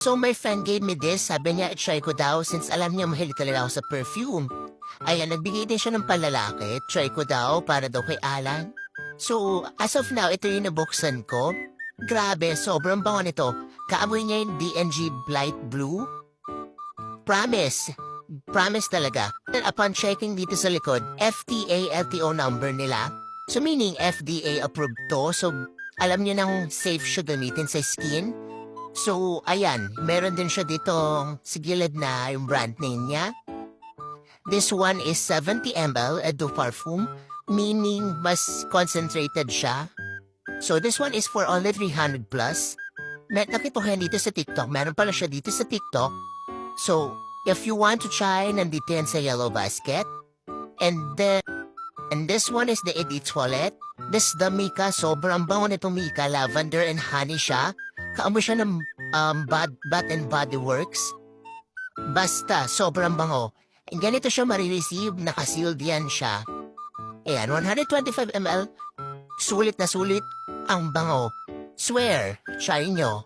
So my friend gave me this, sabi niya i-try ko daw since alam niya mahilig talaga ako sa perfume. Ayan, nagbigay din siya ng palalaki, try ko daw para daw kay Alan. So, as of now, ito yung nabuksan ko. Grabe, sobrang bango nito. Kaamoy niya yung DNG Blight Blue. Promise. Promise talaga. And upon checking dito sa likod, FDA LTO number nila. So meaning FDA approved to. So alam niyo nang safe siya gamitin sa skin. So ayan, meron din siya dito sa gilid na yung brand name niya. This one is 70 ml Eau Parfum, meaning mas concentrated siya. So this one is for only 300 plus. Nakita ko yan dito sa TikTok. Meron pala siya dito sa TikTok. So, if you want to try, nandito yan sa yellow basket. And this one is the Edit Toilet. This the Mika. Sobrang bango nitong Mika. Lavender and honey siya. Kaamoy siya ng Bath and Body Works. Basta, sobrang bango. And ganito siya marireceive. Nakasealed yan siya. Ayan, 125 ml. Sulit na sulit. Ang bango. Swear, try nyo.